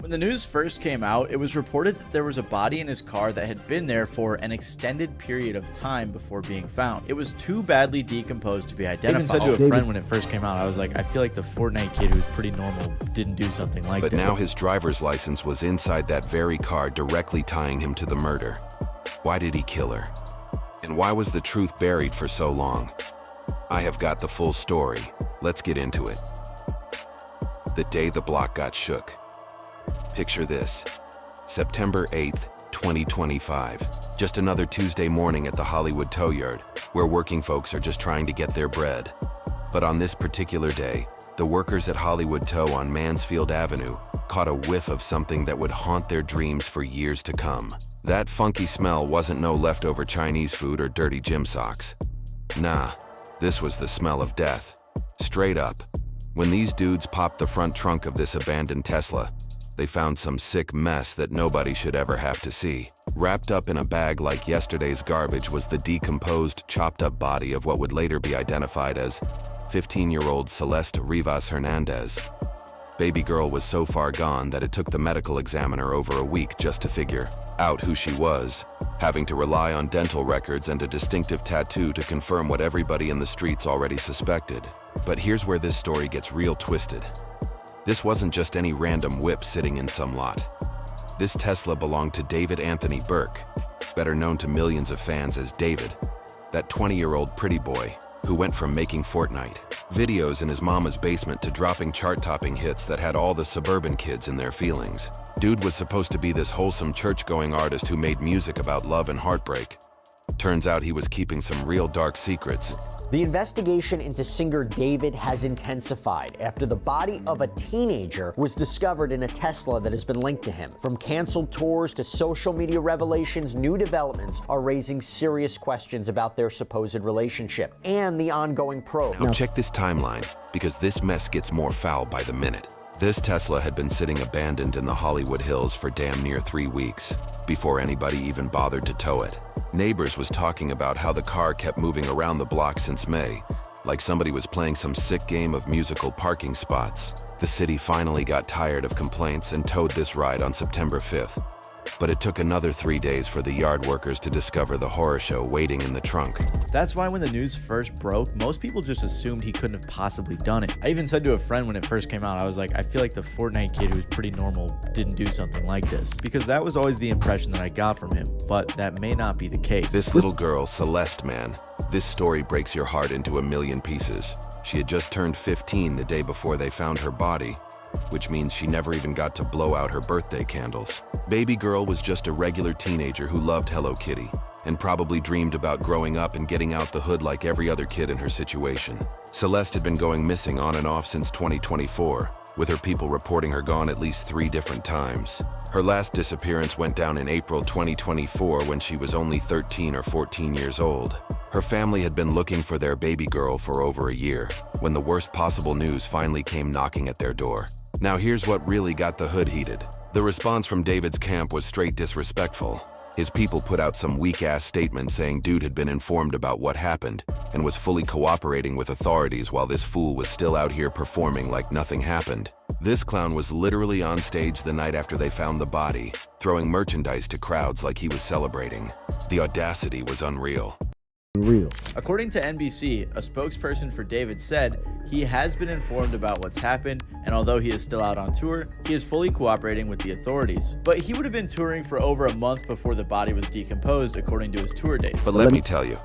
When the news first came out, it was reported that there was a body in his car that had been there for an extended period of time before being found. It was too badly decomposed to be identified. I even said to a friend when it first came out, I was like, I feel like the Fortnite kid who's pretty normal didn't do something like that. But now his driver's license was inside that very car, directly tying him to the murder. Why did he kill her? And why was the truth buried for so long? I have got the full story. Let's get into it. The day the block got shook. Picture this. September 8th, 2025. Just another Tuesday morning at the Hollywood tow yard, where working folks are just trying to get their bread. But on this particular day, the workers at Hollywood Tow on Mansfield Avenue caught a whiff of something that would haunt their dreams for years to come. That funky smell wasn't no leftover Chinese food or dirty gym socks. Nah, this was the smell of death. Straight up. When these dudes popped the front trunk of this abandoned Tesla, they found some sick mess that nobody should ever have to see. Wrapped up in a bag like yesterday's garbage was the decomposed, chopped-up body of what would later be identified as 15-year-old Celeste Rivas Hernandez. Baby girl was so far gone that it took the medical examiner over a week just to figure out who she was, having to rely on dental records and a distinctive tattoo to confirm what everybody in the streets already suspected. But here's where this story gets real twisted. This wasn't just any random whip sitting in some lot. This Tesla belonged to David Anthony Burke, better known to millions of fans as David, that 20-year-old pretty boy who went from making Fortnite videos in his mama's basement to dropping chart-topping hits that had all the suburban kids in their feelings. Dude was supposed to be this wholesome church-going artist who made music about love and heartbreak. Turns out he was keeping some real dark secrets. The investigation into singer David has intensified after the body of a teenager was discovered in a Tesla that has been linked to him. From canceled tours to social media revelations, new developments are raising serious questions about their supposed relationship and the ongoing probe. Now check this timeline, because this mess gets more foul by the minute. This Tesla had been sitting abandoned in the Hollywood Hills for damn near 3 weeks, before anybody even bothered to tow it. Neighbors was talking about how the car kept moving around the block since May, like somebody was playing some sick game of musical parking spots. The city finally got tired of complaints and towed this ride on September 5th. But it took another 3 days for the yard workers to discover the horror show waiting in the trunk. That's why when the news first broke, most people just assumed he couldn't have possibly done it. I even said to a friend when it first came out, I was like, I feel like the Fortnite kid who's pretty normal didn't do something like this, because that was always the impression that I got from him, but that may not be the case. This little girl, Celeste, man, this story breaks your heart into a million pieces. She had just turned 15 the day before they found her body, which means she never even got to blow out her birthday candles. Baby girl was just a regular teenager who loved Hello Kitty and probably dreamed about growing up and getting out the hood like every other kid in her situation. Celeste had been going missing on and off since 2024, with her people reporting her gone at least 3 different times. Her last disappearance went down in April 2024 when she was only 13 or 14 years old. Her family had been looking for their baby girl for over a year, when the worst possible news finally came knocking at their door. Now here's what really got the hood heated. The response from David's camp was straight disrespectful. His people put out some weak-ass statement saying dude had been informed about what happened and was fully cooperating with authorities while this fool was still out here performing like nothing happened. This clown was literally on stage the night after they found the body, throwing merchandise to crowds like he was celebrating. The audacity was unreal. According to NBC, a spokesperson for David said he has been informed about what's happened, and although he is still out on tour, he is fully cooperating with the authorities. But he would have been touring for over a month before the body was decomposed, according to his tour dates. But let me tell you,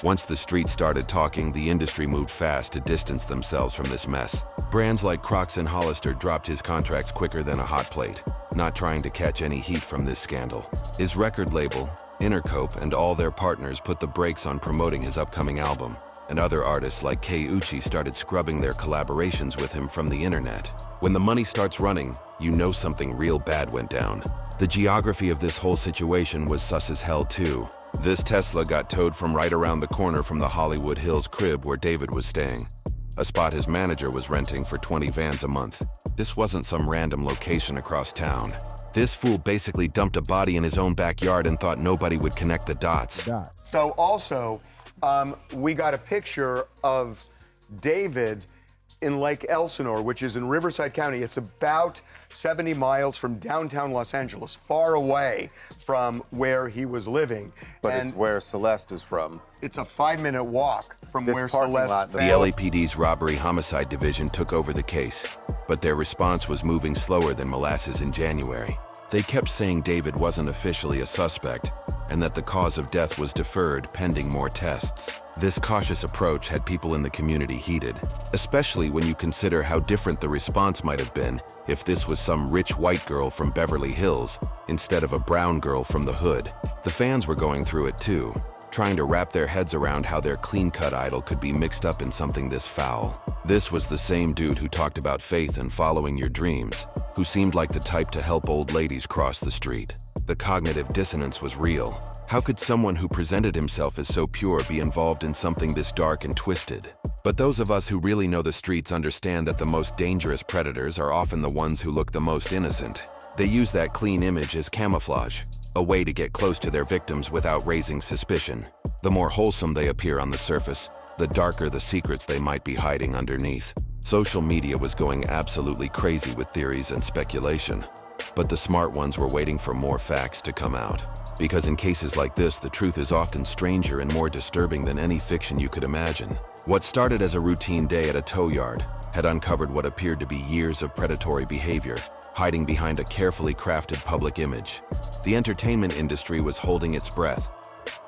once the streets started talking, the industry moved fast to distance themselves from this mess. Brands like Crocs and Hollister dropped his contracts quicker than a hot plate, not trying to catch any heat from this scandal. His record label, Intercope, and all their partners put the brakes on promoting his upcoming album, and other artists like Kei Uchi started scrubbing their collaborations with him from the internet. When the money starts running, you know something real bad went down. The geography of this whole situation was sus as hell too. This Tesla got towed from right around the corner from the Hollywood Hills crib where David was staying, a spot his manager was renting for 20 vans a month. This wasn't some random location across town. This fool basically dumped a body in his own backyard and thought nobody would connect the dots. So also, we got a picture of David in Lake Elsinore, which is in Riverside County. It's about 70 miles from downtown Los Angeles, far away from where he was living. But and it's where Celeste is from. it's a 5-minute walk from This where parking Celeste lot- The found. LAPD's Robbery Homicide Division took over the case, but their response was moving slower than molasses in January. They kept saying David wasn't officially a suspect, and that the cause of death was deferred pending more tests. This cautious approach had people in the community heated, especially when you consider how different the response might have been if this was some rich white girl from Beverly Hills instead of a brown girl from the hood. The fans were going through it too, trying to wrap their heads around how their clean-cut idol could be mixed up in something this foul. This was the same dude who talked about faith and following your dreams, who seemed like the type to help old ladies cross the street. The cognitive dissonance was real. How could someone who presented himself as so pure be involved in something this dark and twisted? But those of us who really know the streets understand that the most dangerous predators are often the ones who look the most innocent. They use that clean image as camouflage, a way to get close to their victims without raising suspicion. The more wholesome they appear on the surface, the darker the secrets they might be hiding underneath. Social media was going absolutely crazy with theories and speculation, but the smart ones were waiting for more facts to come out. Because in cases like this, the truth is often stranger and more disturbing than any fiction you could imagine. What started as a routine day at a tow yard had uncovered what appeared to be years of predatory behavior, hiding behind a carefully crafted public image. The entertainment industry was holding its breath,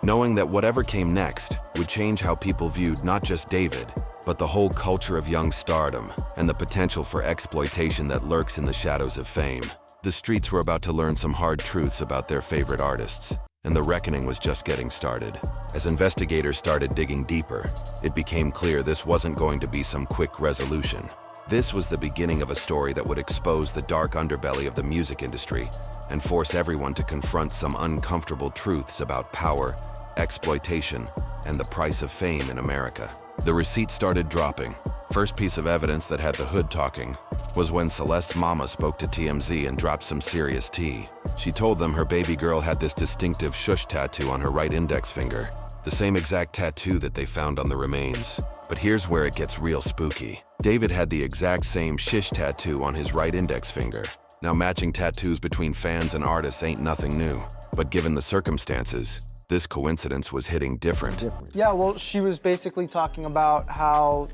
knowing that whatever came next would change how people viewed not just David, but the whole culture of young stardom and the potential for exploitation that lurks in the shadows of fame. The streets were about to learn some hard truths about their favorite artists, and the reckoning was just getting started. As investigators started digging deeper, it became clear this wasn't going to be some quick resolution. This was the beginning of a story that would expose the dark underbelly of the music industry and force everyone to confront some uncomfortable truths about power, exploitation, and the price of fame in America. The receipts started dropping. First piece of evidence that had the hood talking was when Celeste's mama spoke to TMZ and dropped some serious tea. She told them her baby girl had this distinctive shush tattoo on her right index finger, the same exact tattoo that they found on the remains. But here's where it gets real spooky. David had the exact same shish tattoo on his right index finger. Now, matching tattoos between fans and artists ain't nothing new, but given the circumstances, this coincidence was hitting different. Yeah, well, she was basically talking about how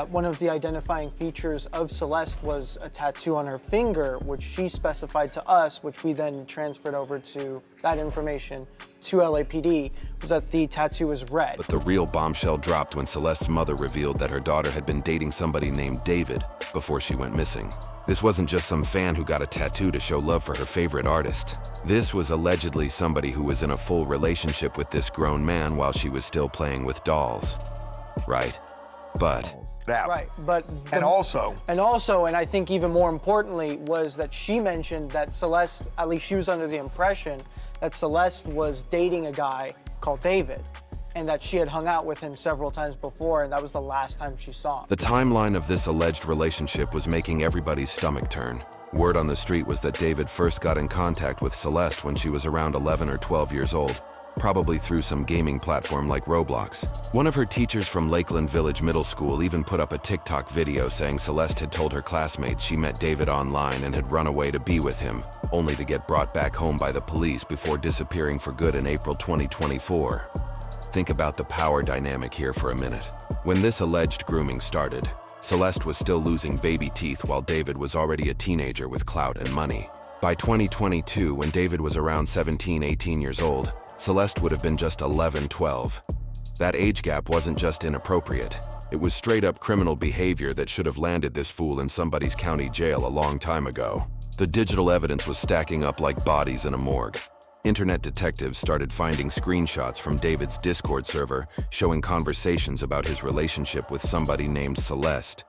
one of the identifying features of Celeste was a tattoo on her finger, which she specified to us, which we then transferred over to that information to LAPD, was that the tattoo was red. But the real bombshell dropped when Celeste's mother revealed that her daughter had been dating somebody named David before she went missing. This wasn't just some fan who got a tattoo to show love for her favorite artist. This was allegedly somebody who was in a full relationship with this grown man while she was still playing with dolls. Right? But Right, but And also, and I think even more importantly, was that she mentioned that Celeste, at least she was under the impression that Celeste was dating a guy called David, and that she had hung out with him several times before, and that was the last time she saw him. the timeline of this alleged relationship was making everybody's stomach turn. Word on the street was that David first got in contact with Celeste when she was around 11 or 12 years old, probably through some gaming platform like Roblox. One of her teachers from Lakeland Village Middle School even put up a TikTok video saying Celeste had told her classmates she met David online and had run away to be with him, only to get brought back home by the police before disappearing for good in April 2024. Think about the power dynamic here for a minute. When this alleged grooming started, Celeste was still losing baby teeth while David was already a teenager with clout and money. By 2022, when David was around 17, 18 years old, Celeste would have been just 11, 12. That age gap wasn't just inappropriate. It was straight-up criminal behavior that should have landed this fool in somebody's county jail a long time ago. The digital evidence was stacking up like bodies in a morgue. Internet detectives started finding screenshots from David's Discord server showing conversations about his relationship with somebody named Celeste,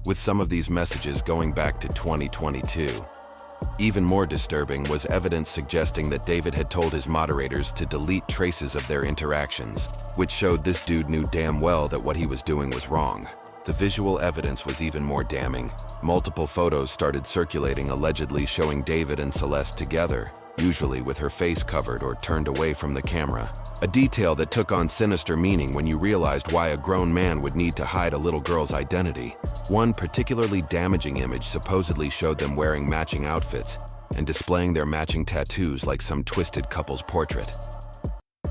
with some of these messages going back to 2022. Even more disturbing was evidence suggesting that David had told his moderators to delete traces of their interactions, which showed this dude knew damn well that what he was doing was wrong. the visual evidence was even more damning. Multiple photos started circulating allegedly showing David and Celeste together, usually with her face covered or turned away from the camera. A detail that took on sinister meaning when you realized why a grown man would need to hide a little girl's identity. One particularly damaging image supposedly showed them wearing matching outfits and displaying their matching tattoos like some twisted couple's portrait.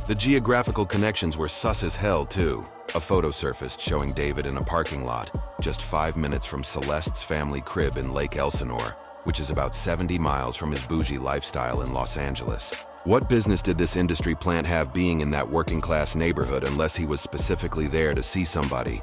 The geographical connections were sus as hell, too. A photo surfaced showing David in a parking lot, just 5 minutes from Celeste's family crib in Lake Elsinore, which is about 70 miles from his bougie lifestyle in Los Angeles. What business did this industry plant have being in that working-class neighborhood unless he was specifically there to see somebody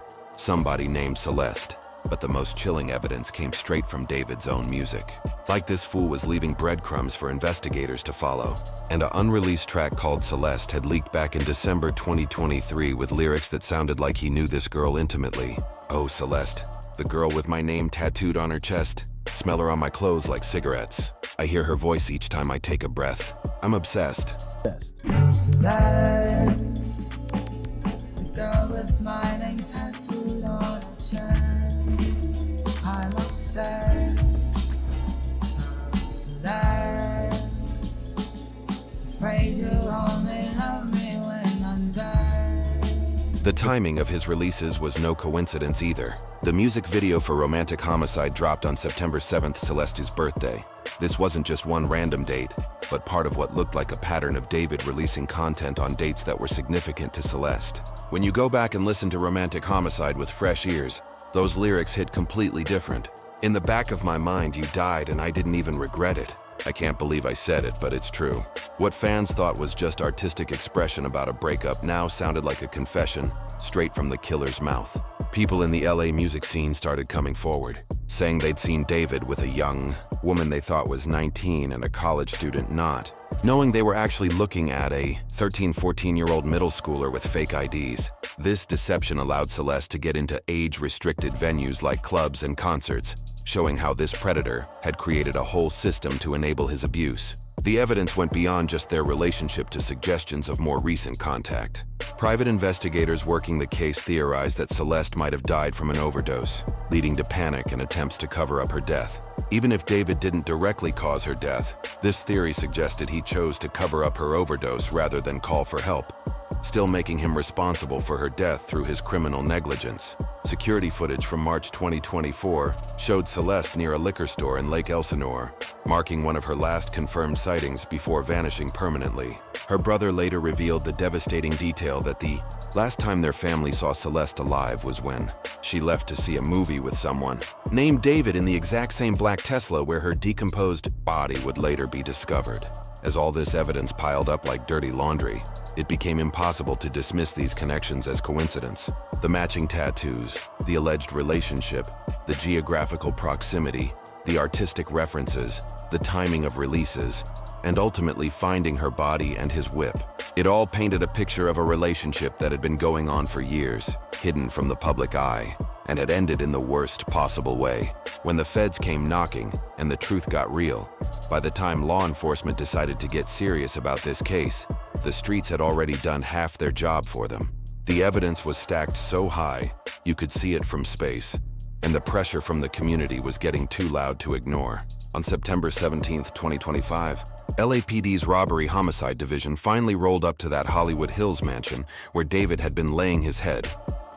named Celeste? But the most chilling evidence came straight from David's own music. Like this fool was leaving breadcrumbs for investigators to follow. And an unreleased track called Celeste had leaked back in December 2023 with lyrics that sounded like he knew this girl intimately. Oh, Celeste, the girl with my name tattooed on her chest. Smell her on my clothes like cigarettes. I hear her voice each time I take a breath. I'm obsessed. Celeste, the girl with my name tattooed on her chest. I'm obsessed. Celeste, afraid you only love me when I'm dead. The timing of his releases was no coincidence either. The music video for Romantic Homicide dropped on September 7th, Celeste's birthday. This wasn't just one random date, but part of what looked like a pattern of David releasing content on dates that were significant to Celeste. When you go back and listen to Romantic Homicide with fresh ears, those lyrics hit completely different. In the back of my mind, you died and I didn't even regret it. I can't believe I said it, but it's true. What fans thought was just artistic expression about a breakup now sounded like a confession, straight from the killer's mouth. People in the LA music scene started coming forward, saying they'd seen David with a young woman they thought was 19 and a college student not, knowing they were actually looking at a 13, 14-year-old middle schooler with fake IDs. This deception allowed Celeste to get into age-restricted venues like clubs and concerts, showing how this predator had created a whole system to enable his abuse. The evidence went beyond just their relationship to suggestions of more recent contact. Private investigators working the case theorized that Celeste might have died from an overdose, leading to panic and attempts to cover up her death. Even if David didn't directly cause her death, this theory suggested he chose to cover up her overdose rather than call for help, still making him responsible for her death through his criminal negligence. Security footage from March 2024 showed Celeste near a liquor store in Lake Elsinore, marking one of her last confirmed sightings before vanishing permanently. Her brother later revealed the devastating detail that the last time their family saw Celeste alive was when she left to see a movie with someone named David in the exact same black Tesla where her decomposed body would later be discovered. As all this evidence piled up like dirty laundry, it became impossible to dismiss these connections as coincidence. The matching tattoos, the alleged relationship, the geographical proximity, the artistic references, the timing of releases, and ultimately finding her body and his whip. It all painted a picture of a relationship that had been going on for years, hidden from the public eye, and had ended in the worst possible way. When the feds came knocking and the truth got real, by the time law enforcement decided to get serious about this case, the streets had already done half their job for them. The evidence was stacked so high, you could see it from space, and the pressure from the community was getting too loud to ignore. On September 17, 2025, LAPD's Robbery Homicide Division finally rolled up to that Hollywood Hills mansion where David had been laying his head,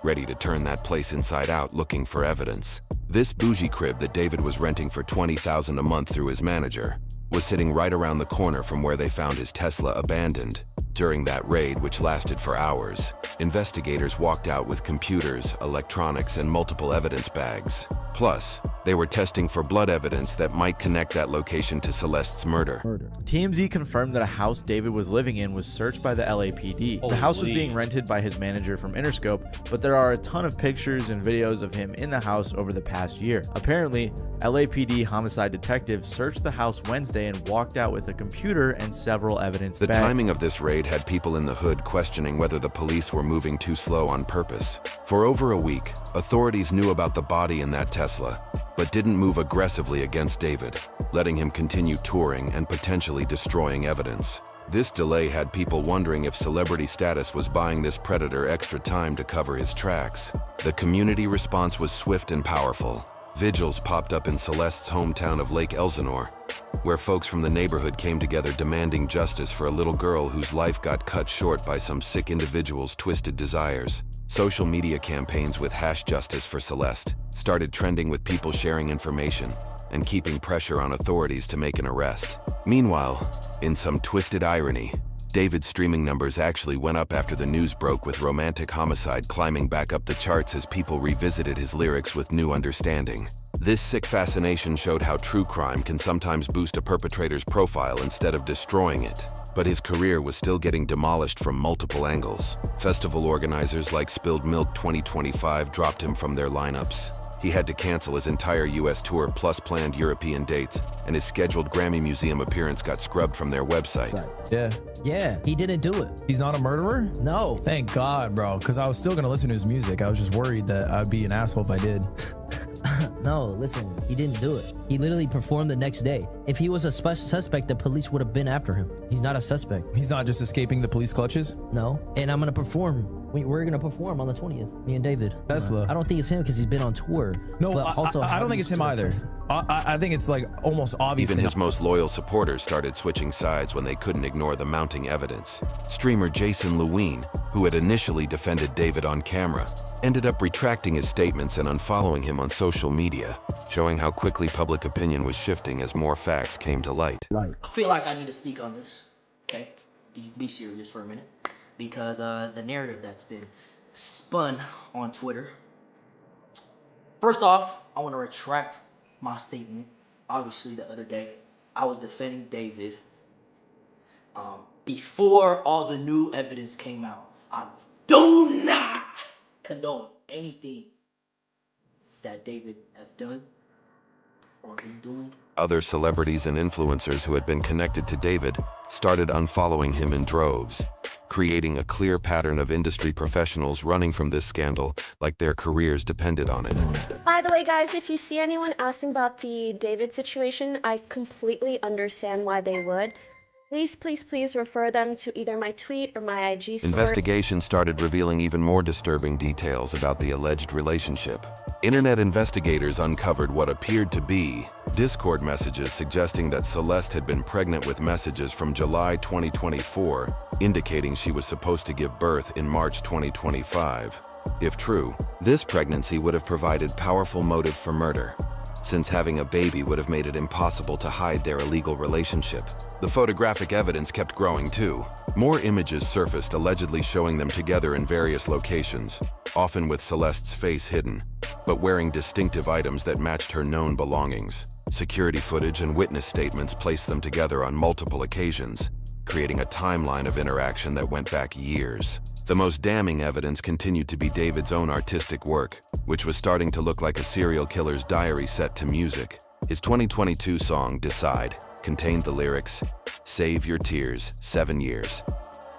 ready to turn that place inside out looking for evidence. This bougie crib that David was renting for $20,000 a month through his manager was sitting right around the corner from where they found his Tesla abandoned. During that raid, which lasted for hours, investigators walked out with computers, electronics, and multiple evidence bags. Plus, they were testing for blood evidence that might connect that location to Celeste's murder. TMZ confirmed that a house David was living in was searched by the LAPD. The house was being rented by his manager from Interscope, but there are a ton of pictures and videos of him in the house over the past year. Apparently, LAPD homicide detectives searched the house Wednesday and walked out with a computer and several evidence bags. The timing of this raid had people in the hood questioning whether the police were moving too slow on purpose. For over a week, authorities knew about the body in that Tesla Tesla, but didn't move aggressively against David, letting him continue touring and potentially destroying evidence. This delay had people wondering if celebrity status was buying this predator extra time to cover his tracks. The community response was swift and powerful. Vigils popped up in Celeste's hometown of Lake Elsinore, where folks from the neighborhood came together demanding justice for a little girl whose life got cut short by some sick individual's twisted desires. Social media campaigns with #JusticeForCeleste started trending, with people sharing information and keeping pressure on authorities to make an arrest. Meanwhile, in some twisted irony, David's streaming numbers actually went up after the news broke, with Romantic Homicide climbing back up the charts as people revisited his lyrics with new understanding. This sick fascination showed how true crime can sometimes boost a perpetrator's profile instead of destroying it. But his career was still getting demolished from multiple angles. Festival organizers like Spilled Milk 2025 dropped him from their lineups. He had to cancel his entire US tour plus planned European dates, and his scheduled Grammy Museum appearance got scrubbed from their website. Yeah, he didn't do it. He's not a murderer? No. Thank God, bro, because I was still going to listen to his music. I was just worried that I'd be an asshole if I did. No, listen, he didn't do it. He literally performed the next day. If he was a suspect, the police would have been after him. He's not a suspect. He's not just escaping the police clutches? No, and I'm going to perform. We're going to perform on the 20th, me and David. Tesla. I don't think it's him because he's been on tour. No, but also, I don't think it's him either. I think it's like almost obvious. Even his most loyal supporters started switching sides when they couldn't ignore the mounting evidence. Streamer Jason Lewine, who had initially defended David on camera, ended up retracting his statements and unfollowing him on social media, showing how quickly public opinion was shifting as more facts came to light. I feel like I need to speak on this, okay? Be serious for a minute. Because the narrative that's been spun on Twitter. First off, I want to retract my statement. Obviously, the other day, I was defending David before all the new evidence came out. I do not condone anything that David has done or is doing. Other celebrities and influencers who had been connected to David started unfollowing him in droves, creating a clear pattern of industry professionals running from this scandal like their careers depended on it. By the way, guys, if you see anyone asking about the David situation, I completely understand why they would. Please refer them to either my tweet or my IG story. Investigations started revealing even more disturbing details about the alleged relationship. Internet investigators uncovered what appeared to be Discord messages suggesting that Celeste had been pregnant, with messages from July 2024 indicating she was supposed to give birth in March 2025. If true, this pregnancy would have provided powerful motive for murder, since having a baby would have made it impossible to hide their illegal relationship. The photographic evidence kept growing too. More images surfaced allegedly showing them together in various locations, often with Celeste's face hidden, but wearing distinctive items that matched her known belongings. Security footage and witness statements placed them together on multiple occasions, creating a timeline of interaction that went back years. The most damning evidence continued to be David's own artistic work, which was starting to look like a serial killer's diary set to music. His 2022 song, Decide, contained the lyrics, "Save your tears, 7 years."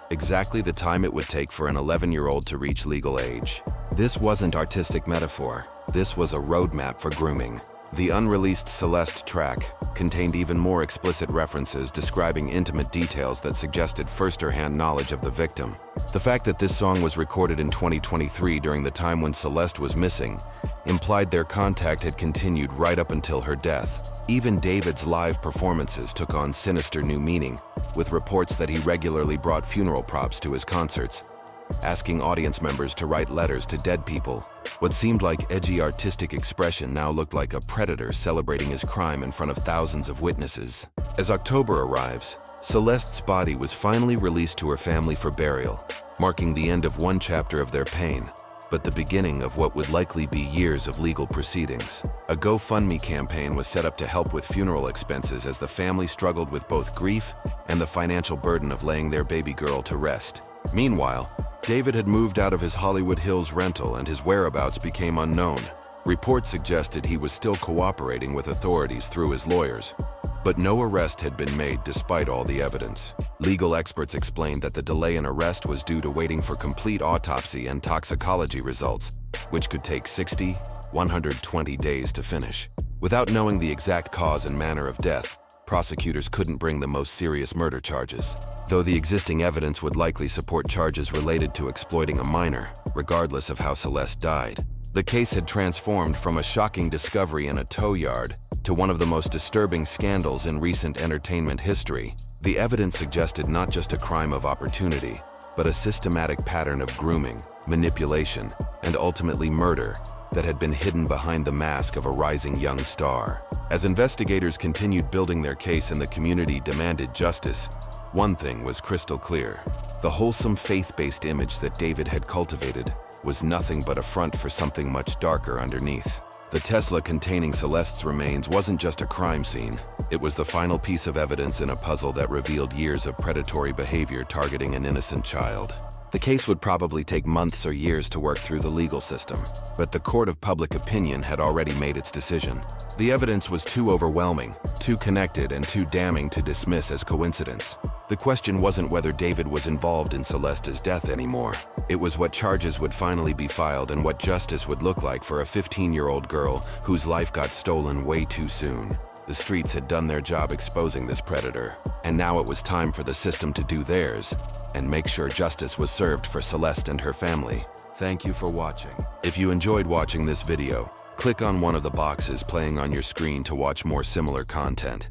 Exactly the time it would take for an 11-year-old to reach legal age. This wasn't artistic metaphor. This was a roadmap for grooming. The unreleased Celeste track contained even more explicit references describing intimate details that suggested first-hand knowledge of the victim. The fact that this song was recorded in 2023 during the time when Celeste was missing implied their contact had continued right up until her death. Even David's live performances took on sinister new meaning, with reports that he regularly brought funeral props to his concerts, asking audience members to write letters to dead people. What seemed like edgy artistic expression now looked like a predator celebrating his crime in front of thousands of witnesses. As October arrives, Celeste's body was finally released to her family for burial, marking the end of one chapter of their pain, but the beginning of what would likely be years of legal proceedings. A GoFundMe campaign was set up to help with funeral expenses as the family struggled with both grief and the financial burden of laying their baby girl to rest. Meanwhile, David had moved out of his Hollywood Hills rental and his whereabouts became unknown. Reports suggested he was still cooperating with authorities through his lawyers, but no arrest had been made despite all the evidence. Legal experts explained that the delay in arrest was due to waiting for complete autopsy and toxicology results, which could take 60 120 days to finish. Without knowing the exact cause and manner of death, prosecutors couldn't bring the most serious murder charges, though the existing evidence would likely support charges related to exploiting a minor, regardless of how Celeste died. The case had transformed from a shocking discovery in a tow yard to one of the most disturbing scandals in recent entertainment history. The evidence suggested not just a crime of opportunity, but a systematic pattern of grooming, manipulation, and ultimately murder that had been hidden behind the mask of a rising young star. As investigators continued building their case and the community demanded justice, one thing was crystal clear. The wholesome faith-based image that David had cultivated was nothing but a front for something much darker underneath. The Tesla containing Celeste's remains wasn't just a crime scene. It was the final piece of evidence in a puzzle that revealed years of predatory behavior targeting an innocent child. The case would probably take months or years to work through the legal system, but the court of public opinion had already made its decision. The evidence was too overwhelming, too connected, and too damning to dismiss as coincidence. The question wasn't whether David was involved in Celeste's death anymore. It was what charges would finally be filed and what justice would look like for a 15-year-old girl whose life got stolen way too soon. The streets had done their job exposing this predator, and now it was time for the system to do theirs and make sure justice was served for Celeste and her family. Thank you for watching. If you enjoyed watching this video, click on one of the boxes playing on your screen to watch more similar content.